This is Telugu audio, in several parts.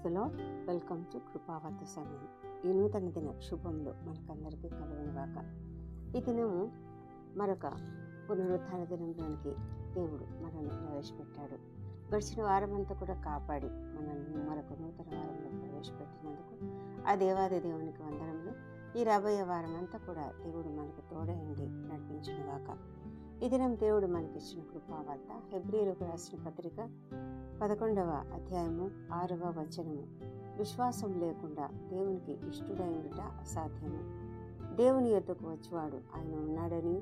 ప్రైజ్లో వెల్కమ్ టు కృపావత సమయం. ఈ నూతన దిన శుభంలో మనకందరికీ కలుగునుగాక. ఈ దినము మరొక పునరుత్థాన దినంలోనికి దేవుడు మనల్ని ప్రవేశపెట్టాడు. గడిచిన వారమంతా కూడా కాపాడి మనల్ని మరొక నూతన వారంలో ప్రవేశపెట్టినందుకు ఆ దేవాది దేవునికి వందనములు. ఈ రాబోయే వారం అంతా కూడా దేవుడు మనకు తోడైండి నడిపించునుగాక. ఈ దినం దేవుడు మనకిచ్చిన కృపావార్త హెబ్రీయులకు రాసిన పత్రిక 11వ అధ్యాయము 6వ వచనము. విశ్వాసం లేకుండా దేవునికి ఇష్టుడై ఉండుట అసాధ్యము. దేవుని యొద్దకు వచ్చువాడు ఆయన ఉన్నాడని,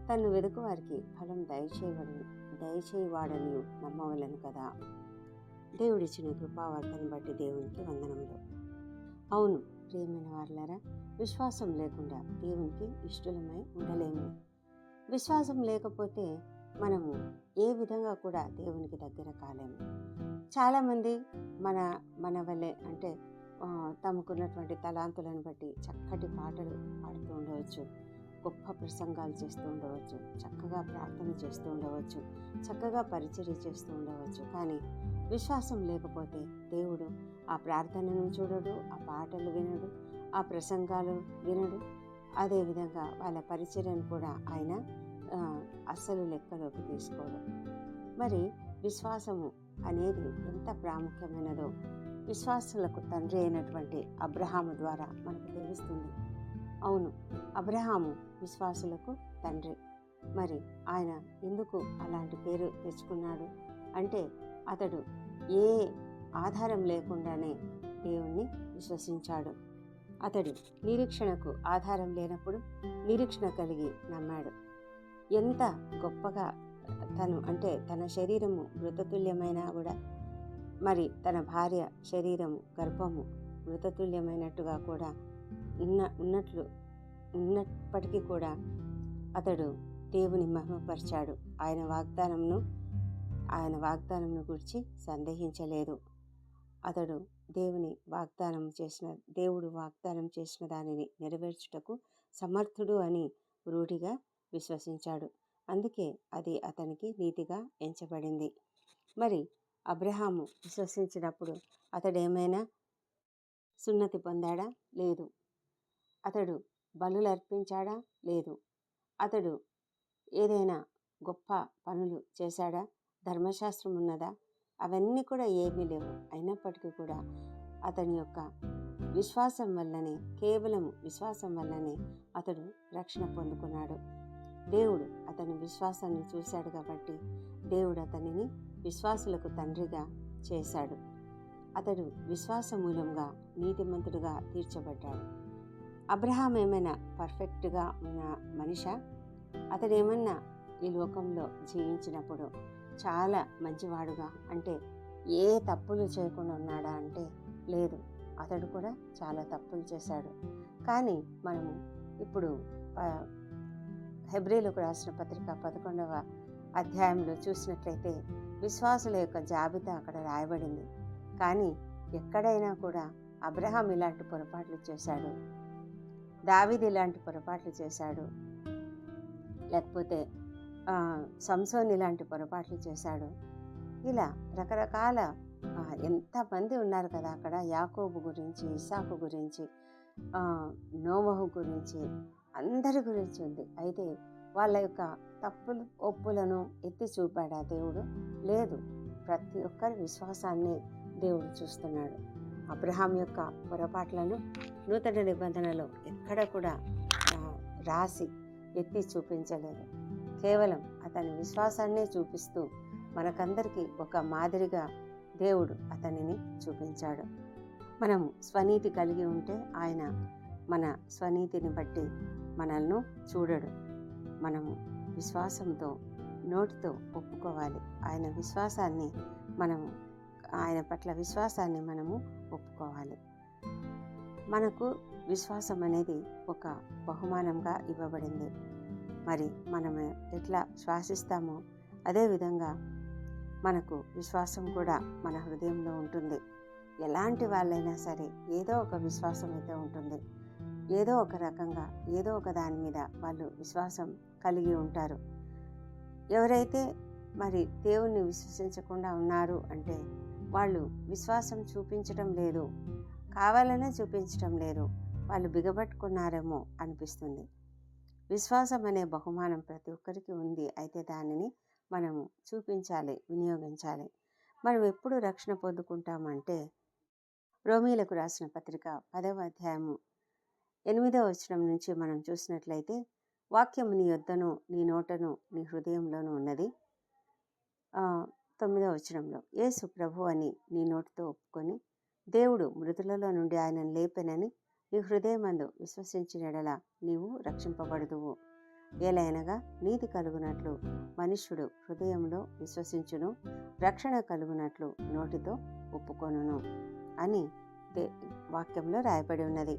తన్ను వెదుకు వారికి ఫలం దయచేయవాడని నమ్మవలను కదా. దేవుడిచ్చిన కృపావార్తను బట్టి దేవునికి వందనములు. అవును ప్రియమైన వారులారా, విశ్వాసం లేకుండా దేవునికి ఇష్టలమై ఉండలేము. విశ్వాసం లేకపోతే మనము ఏ విధంగా కూడా దేవునికి దగ్గర కాలేము. చాలామంది మన వల్లే అంటే తమకున్నటువంటి తలాంతులను బట్టి చక్కటి పాటలు పాడుతూ ఉండవచ్చు, గొప్ప ప్రసంగాలు చేస్తూ ఉండవచ్చు, చక్కగా ప్రార్థన చేస్తూ ఉండవచ్చు, చక్కగా పరిచర్య చేస్తూ ఉండవచ్చు. కానీ విశ్వాసం లేకపోతే దేవుడు ఆ ప్రార్థనను చూడడు, ఆ పాటలు వినడు, ఆ ప్రసంగాలు వినడు. అదేవిధంగా వాళ్ళ పరిచర్యను కూడా ఆయన అస్సలు లెక్కలోకి తీసుకోడు. మరి విశ్వాసము అనేది ఎంత ప్రాముఖ్యమైనదో విశ్వాసులకు తండ్రి అయినటువంటి అబ్రహాము ద్వారా మనకు తెలుస్తుంది. అవును, అబ్రహాము విశ్వాసులకు తండ్రి. మరి ఆయన ఎందుకు అలాంటి పేరు తెచ్చుకున్నాడు అంటే, అతడు ఏ ఆధారం లేకుండానే దేవుణ్ణి విశ్వసించాడు. అతడు నిరీక్షణకు ఆధారం లేనప్పుడు నిరీక్షణ కలిగి నమ్మాడు. ఎంత గొప్పగా తన శరీరము మృతతుల్యమైనా కూడా, మరి తన భార్య శరీరము గర్భము మృతతుల్యమైనట్టుగా కూడా ఉన్నప్పటికీ కూడా అతడు దేవుని మహిమపరిచాడు. ఆయన వాగ్దానమును గురించి సందేహించలేదు. అతడు దేవుడు వాగ్దానం చేసిన దానిని నెరవేర్చుటకు సమర్థుడు అని రూఢిగా విశ్వసించాడు. అందుకే అది అతనికి నీతిగా ఎంచబడింది. మరి అబ్రహాము విశ్వసించినప్పుడు అతడు ఏమైనా సున్నతి పొందాడా? లేదు. అతడు బలులు అర్పించాడా? లేదు. అతడు ఏదైనా గొప్ప పనులు చేశాడా? ధర్మశాస్త్రం ఉన్నదా? అవన్నీ కూడా ఏమీ లేవు. అయినప్పటికీ కూడా అతని యొక్క విశ్వాసం వల్లనే, కేవలం విశ్వాసం వల్లనే అతడు రక్షణ పొందుకున్నాడు. దేవుడు అతని విశ్వాసాన్ని చూశాడు కాబట్టి దేవుడు అతనిని విశ్వాసులకు తండ్రిగా చేశాడు. అతడు విశ్వాస మూలంగా నీతిమంతుడుగా తీర్చబడ్డాడు. అబ్రహాం ఏమైనా పర్ఫెక్ట్గా ఉన్న మనిషా? అతడు ఏమన్నా ఈ లోకంలో జీవించినప్పుడు చాలా మంచివాడుగా, అంటే ఏ తప్పులు చేయకుండా ఉన్నాడా అంటే లేదు. అతడు కూడా చాలా తప్పులు చేశాడు. కానీ మనము ఇప్పుడు హెబ్రీయులకు రాసిన పత్రిక 11వ అధ్యాయంలో చూసినట్లయితే విశ్వాసుల యొక్క జాబితా అక్కడ రాయబడింది. కానీ ఎక్కడైనా కూడా అబ్రహాం ఇలాంటి పొరపాట్లు చేశాడు, దావీదు ఇలాంటి పొరపాట్లు చేశాడు, లేకపోతే సంసోన్ ఇలాంటి పొరపాట్లు చేశాడు, ఇలా రకరకాల ఎంతమంది ఉన్నారు కదా అక్కడ. యాకోబు గురించి, ఇస్సాకు గురించి, నోవహు గురించి, అందరి గురించి ఉంది. అయితే వాళ్ళ యొక్క తప్పులు ఒప్పులను ఎత్తి చూపాడా దేవుడు? లేదు. ప్రతి ఒక్కరి విశ్వాసాన్ని దేవుడు చూస్తున్నాడు. అబ్రహాం యొక్క పొరపాట్లను నూతన నిబంధనలో ఎక్కడ కూడా రాసి ఎత్తి చూపించలేదు. కేవలం అతని విశ్వాసాన్నే చూపిస్తూ మనకందరికీ ఒక మాదిరిగా దేవుడు అతనిని చూపించాడు. మనము స్వనీతి కలిగి ఉంటే ఆయన మన స్వనీతిని బట్టి మనల్ని చూడడు. మనము విశ్వాసంతో నోటితో ఒప్పుకోవాలి. ఆయన పట్ల విశ్వాసాన్ని మనము ఒప్పుకోవాలి. మనకు విశ్వాసం అనేది ఒక బహుమానంగా ఇవ్వబడింది. మరి మనము ఎట్లా శ్వాసిస్తామో అదేవిధంగా మనకు విశ్వాసం కూడా మన హృదయంలో ఉంటుంది. ఎలాంటి వాళ్ళైనా సరే ఏదో ఒక విశ్వాసం అయితే ఉంటుంది. ఏదో ఒక రకంగా ఏదో ఒక దాని మీద వాళ్ళు విశ్వాసం కలిగి ఉంటారు. ఎవరైతే మరి దేవుణ్ణి విశ్వసించకుండా ఉన్నారు అంటే వాళ్ళు విశ్వాసం చూపించటం లేదు, కావాలనే చూపించటం లేదు, వాళ్ళు బిగబట్టుకున్నారేమో అనిపిస్తుంది. విశ్వాసం అనే బహుమానం ప్రతి ఒక్కరికి ఉంది. అయితే దానిని మనము చూపించాలి, వినియోగించాలి. మనం ఎప్పుడు రక్షణ పొందుకుంటామంటే రోమీలకు రాసిన పత్రిక 10వ అధ్యాయము 8వ వచనం నుంచి మనం చూసినట్లయితే, వాక్యము నీ యొద్దను, నీ నోటను, నీ హృదయంలోనూ ఉన్నది. 9వ వచనంలో, యేసు ప్రభు అని నీ నోటితో ఒప్పుకొని దేవుడు మృతులలో నుండి ఆయనను లేపెనని నీ హృదయమందు విశ్వసించిన యెడల నీవు రక్షింపబడుదువు. ఏలైనగా నీతి కలుగునట్లు మనుష్యుడు హృదయంలో విశ్వసించును, రక్షణ కలుగునట్లు నోటితో ఒప్పుకొనును అని వాక్యంలో రాయబడి ఉన్నది.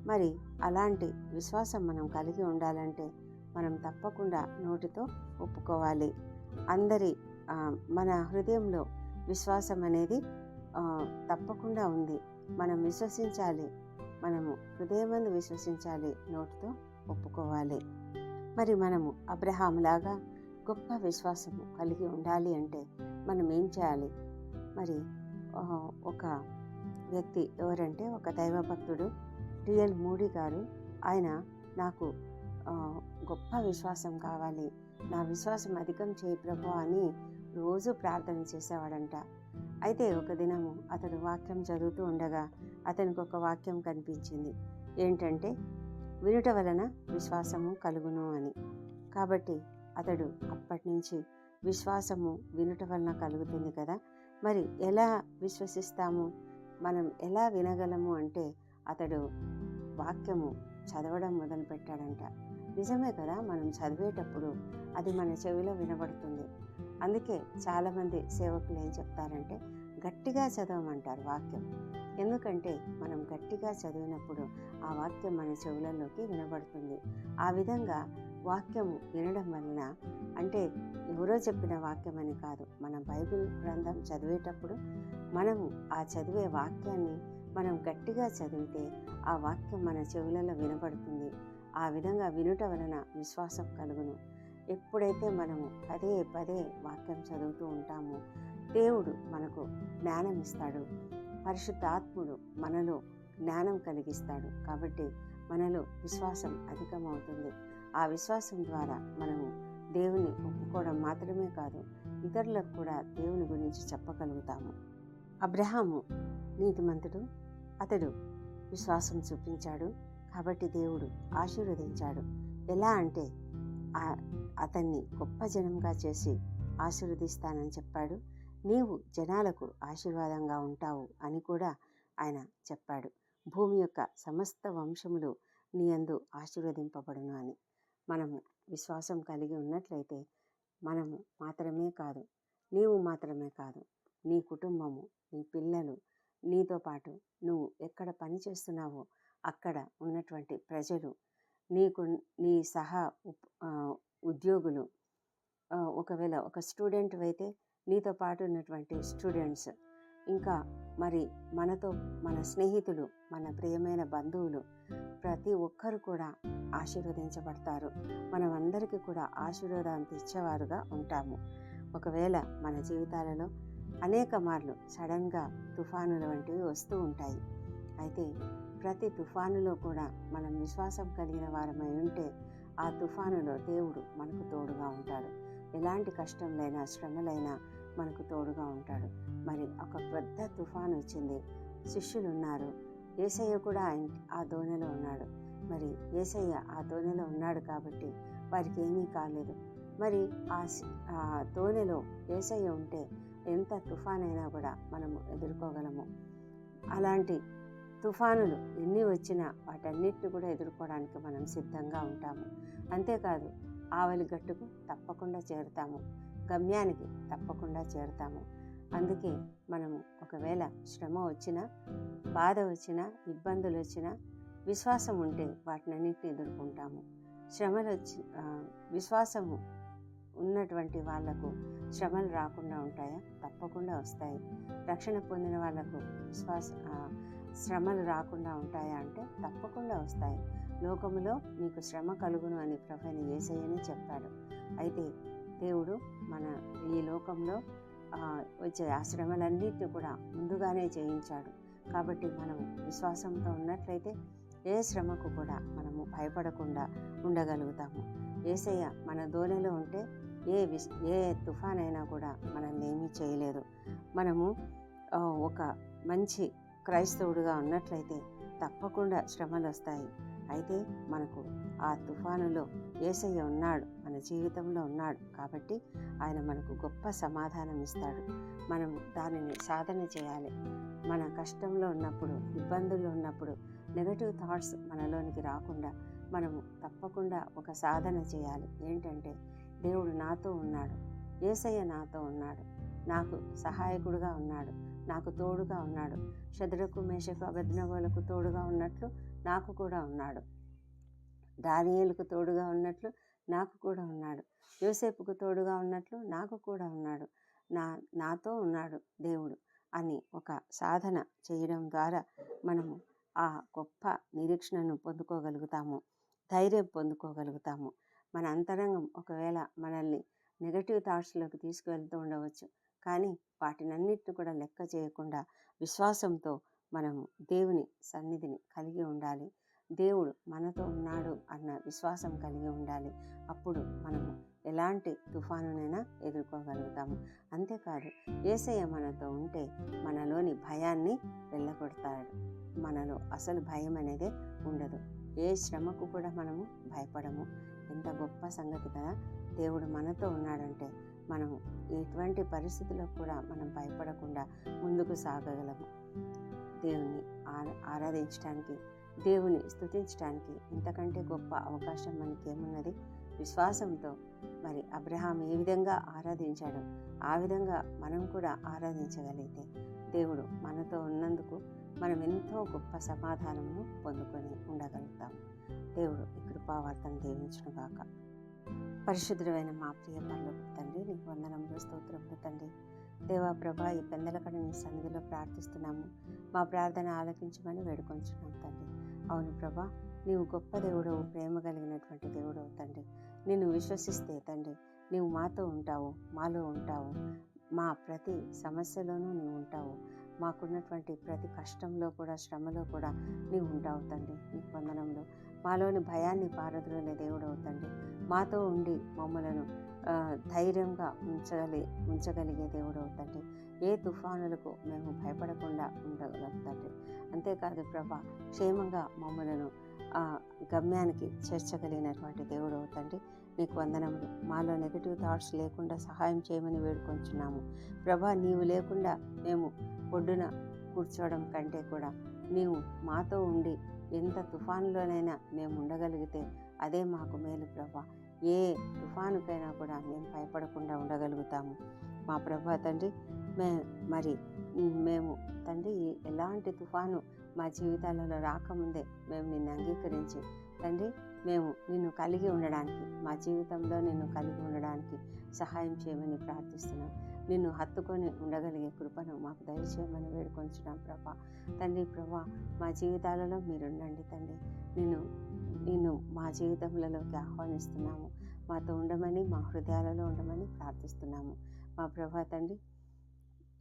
మరి అలాంటి విశ్వాసం మనం కలిగి ఉండాలంటే మనం తప్పకుండా నోటితో ఒప్పుకోవాలి. మన హృదయంలో విశ్వాసం అనేది తప్పకుండా ఉంది. మనం విశ్వసించాలి, మనము హృదయమందు విశ్వసించాలి, నోటితో ఒప్పుకోవాలి. మరి మనము అబ్రహాములాగా గొప్ప విశ్వాసము కలిగి ఉండాలి అంటే మనం ఏం చేయాలి? మరి ఒక వ్యక్తి ఎవరంటే ఒక దైవభక్తుడు రియల్ మూడీ గారు. ఆయన నాకు గొప్ప విశ్వాసం కావాలి, నా విశ్వాసం అధికం చేయి ప్రభు అని రోజు ప్రార్థన చేసేవాడంట. అయితే ఒక దినము అతడు వాక్యం చదువుతూ ఉండగా అతనికి ఒక వాక్యం కనిపించింది. ఏంటంటే వినుట వలన విశ్వాసము కలుగును అని. కాబట్టి అతడు అప్పటి నుంచి విశ్వాసము వినుట వలన కలుగుతుంది కదా, మరి ఎలా విశ్వసిస్తాము, మనం ఎలా వినగలము అంటే అతడు వాక్యము చదవడం మొదలుపెట్టాడంట. నిజమే కదా, మనం చదివేటప్పుడు అది మన చెవిలో వినబడుతుంది. అందుకే చాలామంది సేవకులు ఏం చెప్తారంటే గట్టిగా చదవమంటారు వాక్యం. ఎందుకంటే మనం గట్టిగా చదివినప్పుడు ఆ వాక్యం మన చెవులలోకి వినబడుతుంది. ఆ విధంగా వాక్యము వినడం వలన, అంటే ఎవరో చెప్పిన వాక్యం అని కాదు, మన బైబిల్ గ్రంథం చదివేటప్పుడు మనము ఆ చదివే వాక్యాన్ని మనం గట్టిగా చదివితే ఆ వాక్యం మన చెవులలో వినబడుతుంది. ఆ విధంగా వినుట వలన విశ్వాసం కలుగును. ఎప్పుడైతే మనము పదే పదే వాక్యం చదువుతూ ఉంటామో దేవుడు మనకు జ్ఞానం ఇస్తాడు, పరిశుద్ధాత్ముడు మనలో జ్ఞానం కలిగిస్తాడు. కాబట్టి మనలో విశ్వాసం అధికమవుతుంది. ఆ విశ్వాసం ద్వారా మనము దేవుని ఒప్పుకోవడం మాత్రమే కాదు, ఇతరులకు కూడా దేవుని గురించి చెప్పగలుగుతాము. అబ్రహాము నీతిమంతుడు, అతడు విశ్వాసం చూపించాడు. కాబట్టి దేవుడు ఆశీర్వదించాడు. ఎలా అంటే అతన్ని గొప్ప జనంగా చేసి ఆశీర్వదిస్తానని చెప్పాడు. నీవు జనాలకు ఆశీర్వాదంగా ఉంటావు అని కూడా ఆయన చెప్పాడు. భూమి యొక్క సమస్త వంశములు నీ యందు ఆశీర్వదింపబడును అని. మనము విశ్వాసం కలిగి ఉన్నట్లయితే మనము మాత్రమే కాదు, నీవు మాత్రమే కాదు, నీ కుటుంబము, నీ పిల్లలు, నీతో పాటు నువ్వు ఎక్కడ పని చేస్తున్నావో అక్కడ ఉన్నటువంటి ప్రజలు, నీ సహా ఉద్యోగులు, ఒకవేళ ఒక స్టూడెంట్ అయితే నీతో పాటు ఉన్నటువంటి స్టూడెంట్స్, ఇంకా మరి మన స్నేహితులు, మన ప్రియమైన బంధువులు, ప్రతి ఒక్కరు కూడా ఆశీర్వదించబడతారు. మనమందరికీ కూడా ఆశీర్వాదాన్ని ఇచ్చేవారుగా ఉంటాము. ఒకవేళ మన జీవితాలలో అనేక మార్లు సడన్గా తుఫానుల వంటివి వస్తూ ఉంటాయి. అయితే ప్రతి తుఫానులో కూడా మనం విశ్వాసం కలిగిన వారమై ఉంటే ఆ తుఫానులో దేవుడు మనకు తోడుగా ఉంటాడు. ఎలాంటి కష్టంలైనా శ్రమలైనా మనకు తోడుగా ఉంటాడు. మరి ఒక పెద్ద తుఫాను వచ్చింది, శిష్యులు ఉన్నారు, యేసయ్య కూడా ఆ దోణిలో ఉన్నాడు. మరి యేసయ్య ఆ దోణిలో ఉన్నాడు కాబట్టి వారికి ఏమీ కాలేదు. మరి ఆ దోణిలో యేసయ్య ఉంటే ఎంత తుఫానైనా కూడా మనము ఎదుర్కోగలము. అలాంటి తుఫానులు ఎన్ని వచ్చినా వాటన్నిటిని కూడా ఎదుర్కోవడానికి మనం సిద్ధంగా ఉంటాము. అంతేకాదు, ఆవలి గట్టుకు తప్పకుండా చేరుతాము, గమ్యానికి తప్పకుండా చేరుతాము. అందుకే మనము ఒకవేళ శ్రమ వచ్చినా, బాధ వచ్చినా, ఇబ్బందులు వచ్చినా విశ్వాసం ఉంటే వాటినన్నిటిని ఎదుర్కొంటాము. విశ్వాసము ఉన్నటువంటి వాళ్లకు శ్రమలు రాకుండా ఉంటాయా? తప్పకుండా వస్తాయి. రక్షణ పొందిన వాళ్లకు శ్రమలు రాకుండా ఉంటాయా అంటే తప్పకుండా వస్తాయి. లోకములో మీకు శ్రమ కలుగును అని ప్రభువైన యేసయ్యనే చెప్పాడు. అయితే దేవుడు ఈ లోకంలో వచ్చే ఆ శ్రమలన్నిటిని కూడా ముందుగానే జయించాడు. కాబట్టి మనం విశ్వాసంతో ఉన్నట్లయితే ఏ శ్రమకు కూడా మనము భయపడకుండా ఉండగలుగుతాము. యేసయ్య మన దోణిలో ఉంటే ఏ తుఫాన్ అయినా కూడా మనల్ని ఏమీ చేయలేదు. మనము ఒక మంచి క్రైస్తవుడిగా ఉన్నట్లయితే తప్పకుండా శ్రమలు వస్తాయి. అయితే మనకు ఆ తుఫానులో యేసయ్య ఉన్నాడు, మన జీవితంలో ఉన్నాడు. కాబట్టి ఆయన మనకు గొప్ప సమాధానం ఇస్తాడు. మనం దానిని సాధన చేయాలి. మన కష్టంలో ఉన్నప్పుడు, ఇబ్బందుల్లో ఉన్నప్పుడు నెగటివ్ థాట్స్ మనలోనికి రాకుండా మనము తప్పకుండా ఒక సాధన చేయాలి. ఏంటంటే, దేవుడు నాతో ఉన్నాడు, యేసయ్య నాతో ఉన్నాడు, నాకు సహాయకుడుగా ఉన్నాడు, నాకు తోడుగా ఉన్నాడు. షద్రకు, మేషకు, అబేద్నెగోలకు తోడుగా ఉన్నట్లు నాకు కూడా ఉన్నాడు. దానియేలుకు తోడుగా ఉన్నట్లు నాకు కూడా ఉన్నాడు. యోసేపుకు తోడుగా ఉన్నట్లు నాకు కూడా ఉన్నాడు. నాతో ఉన్నాడు దేవుడు అని ఒక సాధన చేయడం ద్వారా మనము ఆ గొప్ప నిరీక్షణను పొందుకోగలుగుతాము, ధైర్యం పొందుకోగలుగుతాము. మన అంతరంగం ఒకవేళ మనల్ని నెగటివ్ థాట్స్లోకి తీసుకువెళ్తూ ఉండవచ్చు, కానీ వాటినన్నిటిని కూడా లెక్క చేయకుండా విశ్వాసంతో మనము దేవుని సన్నిధిని కలిగి ఉండాలి. దేవుడు మనతో ఉన్నాడు అన్న విశ్వాసం కలిగి ఉండాలి. అప్పుడు మనము ఎలాంటి తుఫానునైనా ఎదుర్కోగలుగుతాము. అంతేకాదు, యేసయ్య మనతో ఉంటే మనలోని భయాన్ని వెళ్ళగొడతాడు. మనలో అసలు భయం అనేదే ఉండదు. ఏ శ్రమకు కూడా మనము భయపడము. ఎంత గొప్ప సంగతి కదా! దేవుడు మనతో ఉన్నాడంటే మనము ఎటువంటి పరిస్థితుల్లో కూడా మనం భయపడకుండా ముందుకు సాగగలము. దేవుని ఆరాధించడానికి, దేవుని స్తుతించడానికి ఇంతకంటే గొప్ప అవకాశం మనకేమున్నది? విశ్వాసంతో మరి అబ్రహాం ఏ విధంగా ఆరాధించాడో ఆ విధంగా మనం కూడా ఆరాధించగలిగితే దేవుడు మనతో ఉన్నందుకు మనం ఎంతో గొప్ప సమాధానమును పొందుకొని ఉండగలుగుతాం. దేవుడు ఈ కృపావార్తను దీవించునుగాక. పరిశుద్ధమైన మా ప్రియ పరలోకపు తండ్రి, నీకు వందనములు, స్తోత్రములు తండ్రి. దేవా ప్రభా, ఈ పెందలకడ నీ సన్నిధిలో ప్రార్థిస్తున్నాము. మా ప్రార్థన ఆలకించమని వేడుకొంచున్నాం తండ్రి. అవును ప్రభా, నీవు గొప్ప దేవుడవు, ప్రేమ కలిగినటువంటి దేవుడవు తండ్రి. నిన్ను విశ్వసిస్తే తండ్రి, నీవు మాతో ఉంటావు, మాలో ఉంటావు. మా ప్రతి సమస్యలోనూ నీవు ఉంటావు. మాకున్నటువంటి ప్రతి కష్టంలో కూడా, శ్రమలో కూడా నీవు ఉంటావు తండ్రి. నీకు వందనములు. మాలోని భయాన్ని పారద్రోలే దేవుడవు తండ్రి. మాతో ఉండి మమ్మలను ధైర్యంగా ఉంచగలిగే దేవుడవు తండ్రి. ఏ తుఫానులకు మేము భయపడకుండా ఉండగలం తండ్రి. అంతేకాదు ప్రభా, క్షేమంగా మమ్మలను గమ్యానికి చేర్చగలిగినటువంటి దేవుడవు తండ్రి. నీకు వందనములు. మాలో నెగిటివ్ థాట్స్ లేకుండా సహాయం చేయమని వేడుకొంచున్నాము ప్రభా. నీవు లేకుండా మేము ఒడ్డున కూర్చోవడం కంటే కూడా నీవు మాతో ఉండి ఎంత తుఫానులోనైనా మేము ఉండగలిగితే అదే మాకు మేలు ప్రభా. ఏ తుఫానుకైనా కూడా మేము భయపడకుండా ఉండగలుగుతాము మా ప్రభా తండ్రి. మేము తండ్రి ఎలాంటి తుఫాను మా జీవితాలలో రాకముందే మేము నిన్ను అంగీకరించి తండ్రి, మేము నిన్ను కలిగి ఉండడానికి, మా జీవితంలో నిన్ను కలిగి ఉండడానికి సహాయం చేయమని ప్రార్థిస్తున్నాం. నిన్ను హత్తుకొని ఉండగలిగే కృపను మాకు దయచేయమని వేడుకొంచున్నాం ప్రభా. తండ్రి ప్రభా, మా జీవితాలలో మీరుండండి తండ్రి. నిన్ను మా జీవితంలోకి ఆహ్వానిస్తున్నాము. మాతో ఉండమని, మా హృదయాలలో ఉండమని ప్రార్థిస్తున్నాము మా ప్రభా తండ్రి.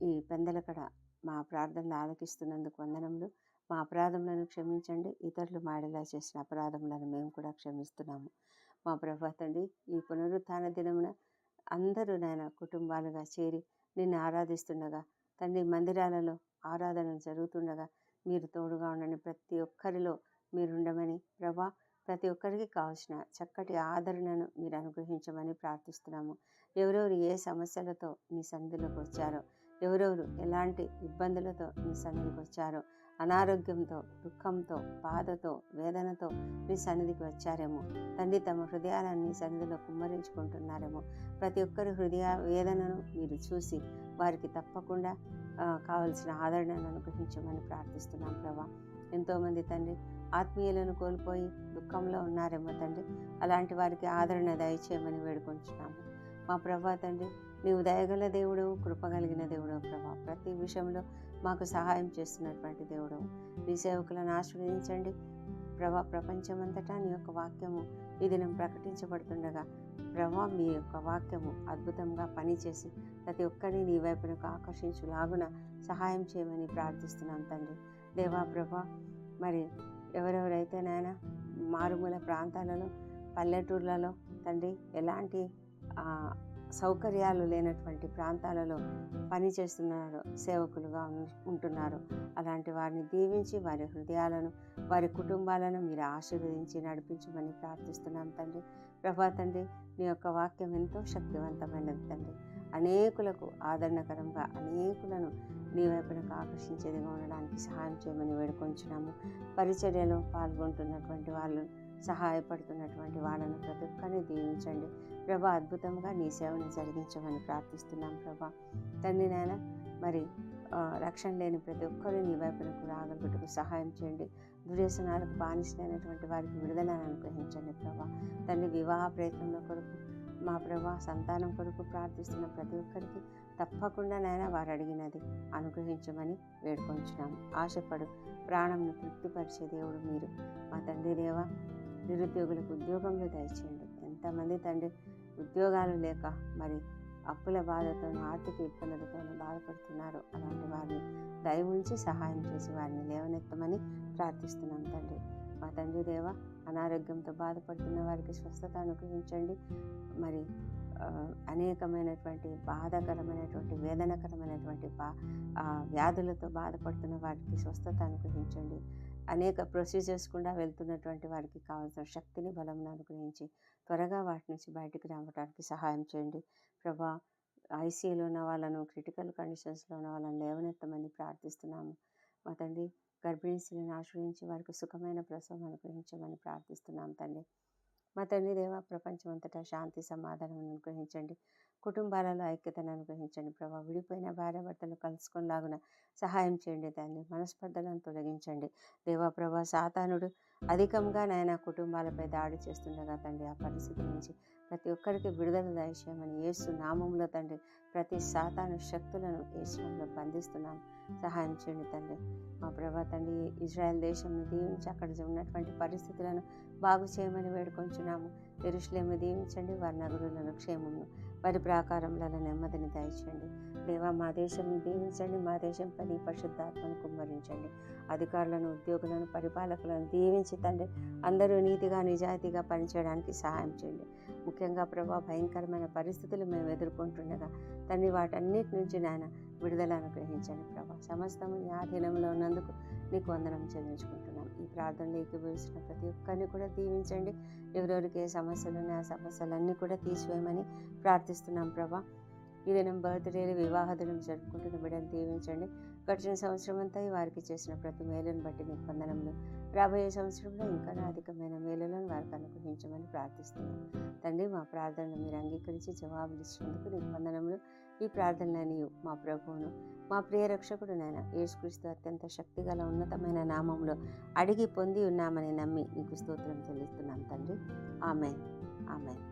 ఈ పెందలకడ మా ప్రార్థనలు ఆలకిస్తున్నందుకు వందనములు. మా అపరాధములను క్షమించండి. ఇతరులు మాడేలా చేసిన అపరాధములను మేము కూడా క్షమిస్తున్నాము మా ప్రభా తండ్రి. ఈ పునరుత్థాన దినమున అందరూ నాయన కుటుంబాలుగా చేరి నిన్ను ఆరాధిస్తుండగా తండ్రి, మందిరాలలో ఆరాధనలు జరుగుతుండగా మీరు తోడుగా ఉండండి. ప్రతి ఒక్కరిలో మీరుండమని ప్రభా, ప్రతి ఒక్కరికి కావాల్సిన చక్కటి ఆదరణను మీరు అనుగ్రహించమని ప్రార్థిస్తున్నాము. ఎవరెవరు ఏ సమస్యలతో నీ సన్నిధిలోకి వచ్చారో, ఎవరెవరు ఎలాంటి ఇబ్బందులతో నీ సన్నిధికి వచ్చారో, అనారోగ్యంతో, దుఃఖంతో, బాధతో, వేదనతో నీ సన్నిధికి వచ్చారేమో తండ్రి, తమ హృదయాలను నీ సన్నిధిలో కుమ్మరించుకుంటున్నారేమో, ప్రతి ఒక్కరి హృదయ వేదనను మీరు చూసి వారికి తప్పకుండా కావలసిన ఆదరణను అనుగ్రహించమని ప్రార్థిస్తున్నాం ప్రభా. ఎంతోమంది తండ్రి ఆత్మీయులను కోల్పోయి దుఃఖంలో ఉన్నారేమో తండ్రి, అలాంటి వారికి ఆదరణ దయచేయమని వేడుకొంచున్నాము మా ప్రభా తండ్రి. నీవు దయగల దేవుడవు, కృపగలిగిన దేవుడవు ప్రభా. ప్రతి విషయంలో మాకు సహాయం చేస్తున్నటువంటి దేవుడవు. నీ సేవకులను ఆశీర్వదించండి ప్రభా ప్రపంచమంతటా నీ యొక్క వాక్యము ఈ దినం ప్రకటించబడుతుండగా ప్రభా మీ యొక్క వాక్యము అద్భుతంగా పనిచేసి ప్రతి ఒక్కరిని నీ వైపునకు ఆకర్షించులాగున సహాయం చేయమని ప్రార్థిస్తున్నాం తండ్రి. దేవా ప్రభా మరి ఎవరెవరైతే నాయన మారుమూల ప్రాంతాలలో పల్లెటూర్లలో తండ్రి ఎలాంటి సౌకర్యాలు లేనటువంటి ప్రాంతాలలో పనిచేస్తున్నారు, సేవకులుగా ఉంటున్నారు, అలాంటి వారిని దీవించి వారి హృదయాలను వారి కుటుంబాలను మీరు ఆశీర్వదించి నడిపించమని ప్రార్థిస్తున్నాం తండ్రి. ప్రభా తండ్రి నీ యొక్క వాక్యం ఎంతో శక్తివంతమైనది తండ్రి. అనేకులకు ఆదరణకరంగా అనేకులను నీ వైపునకు ఆకర్షించేదిగా ఉండడానికి సహాయం చేయమని వేడుకొంచున్నాము. పరిచర్యలో పాల్గొంటున్నటువంటి వాళ్ళు సహాయపడుతున్నటువంటి వాళ్ళను ప్రతి ఒక్కరిని దీవించండి ప్రభా. అద్భుతంగా నీ సేవను జరిగించమని ప్రార్థిస్తున్నాం ప్రభా. తండ్రి నాయన మరి రక్షణ లేని ప్రతి ఒక్కరూ నీ వైపునకు రాగలుగుటకు సహాయం చేయండి. దుర్వ్యసనాలకు బానిసలైనటువంటి వారికి విడుదలను అనుగ్రహించండి ప్రభా. తండ్రి వివాహ ప్రయత్నంలో కొరకు మా ప్రభా సంతానం కొరకు ప్రార్థిస్తున్న ప్రతి ఒక్కరికి తప్పకుండా నాయన వారు అడిగినది అనుగ్రహించమని వేడుకొంచున్నాము. ఆశపడు ప్రాణంను తృప్తిపరిచే దేవుడు మీరు మా తండ్రి దేవా. నిరుద్యోగులకు ఉద్యోగంలో దయచేయండి. ఎంతమంది తండ్రి ఉద్యోగాలు లేక మరి అప్పుల బాధతోనూ ఆర్థిక ఇబ్బందులతోనూ బాధపడుతున్నారు. అలాంటి వారిని దయ ఉంచి సహాయం చేసి వారిని లేవనెత్తమని ప్రార్థిస్తున్నాం తండ్రి. మా తండ్రి దేవ అనారోగ్యంతో బాధపడుతున్న వారికి స్వస్థత అనుగ్రహించండి. మరి అనేకమైనటువంటి బాధాకరమైనటువంటి వేదనకరమైనటువంటి వ్యాధులతో బాధపడుతున్న వారికి స్వస్థత అనుగ్రహించండి. అనేక ప్రొసీజర్స్ కూడా వెళ్తున్నటువంటి వారికి కావాల్సిన శక్తిని బలంను అనుగ్రహించి త్వరగా వాటి నుంచి బయటికి రావడానికి సహాయం చేయండి ప్రభా. ఐసీయూలో ఉన్న వాళ్ళను క్రిటికల్ కండిషన్స్లో ఉన్న వాళ్ళని లేవనెత్తమని ప్రార్థిస్తున్నాము మా తండ్రి. గర్భిణీ స్త్రీలను ఆశ్రయించి వారికి సుఖమైన ప్రసవం అనుగ్రహించమని ప్రార్థిస్తున్నాం తండ్రి. మా తండ్రి దేవ ప్రపంచం అంతటా శాంతి సమాధానం అనుగ్రహించండి. కుటుంబాలలో ఐక్యతను అనుగ్రహించండి ప్రభా. విడిపోయిన భార్యాభర్తలు కలుసుకునేలాగున సహాయం చేయండి తండ్రి. మనస్పర్ధలను తొలగించండి దేవా ప్రభా. సాతానుడు అధికంగా నాయన కుటుంబాలపై దాడి చేస్తుండగా తండ్రి ఆ పరిస్థితి నుంచి ప్రతి ఒక్కరికి విడుదల దయచేయమని యేసు నామములో తండ్రి ప్రతి సాతాను శక్తులను యేసులో బంధిస్తున్నాం. సహాయం చేయండి తండ్రి. మా ప్రభా తండ్రి ఇజ్రాయెల్ దేశంను దీవించి అక్కడ ఉన్నటువంటి పరిస్థితులను బాగు చేయమని వేడుకొంచున్నాము. యెరూషలేమును దీవించండి, వారి నగరులను క్షేమమును వారి ప్రాకారములలో నెమ్మదిని దయచేయండి దేవా. మా దేశంను దీవించండి, మా దేశంపై నీ పరిశుద్ధాత్మను కుమ్మరించండి. అధికారులను ఉద్యోగులను పరిపాలకులను దీవించి తండ్రి అందరూ నీతిగా నిజాయితీగా పనిచేయడానికి సహాయం చేయండి. ముఖ్యంగా ప్రభా భయంకరమైన పరిస్థితులు మేము ఎదుర్కొంటుండగా తండ్రి వాటన్నిటి నుంచి నాయన విడుదల అనుగ్రహించండి ప్రభా. సమస్తము నీ ఆధీనంలో ఉన్నందుకు నీకు వందనం చెల్లించుకుంటున్నాం. ఈ ప్రార్థనలో ఏకీభవిస్తున్న ప్రతి ఒక్కరిని కూడా దీవించండి. ఎవరెవరికి ఏ సమస్యలు ఉన్నాయో ఆ సమస్యలన్నీ కూడా తీసివేయమని ప్రార్థిస్తున్నాం ప్రభా. ఈ దినం బర్త్డేలు వివాహ దినం జరుపుకుంటున్న బిడ్డను దీవించండి. గడిచిన సంవత్సరం అంతా వారికి చేసిన ప్రతి మేలును బట్టి నీకు వందనములు. రాబోయే సంవత్సరంలో ఇంకా అధికమైన మేలులను వారికి అనుగ్రహించమని ప్రార్థిస్తున్నాం తండ్రి. మా ప్రార్థనలు మీరు అంగీకరించి జవాబులు ఇచ్చినందుకు నీకు వందనములు. ఈ ప్రార్థనలని మా ప్రభువును మా ప్రియ రక్షకుడు నాయన యేసుక్రీస్తు అత్యంత శక్తిగల ఉన్నతమైన నామంలో అడిగి పొంది ఉన్నామని నమ్మి నీకు స్తోత్రం చెల్లిస్తున్నాం తండ్రి. ఆమేన్, ఆమేన్.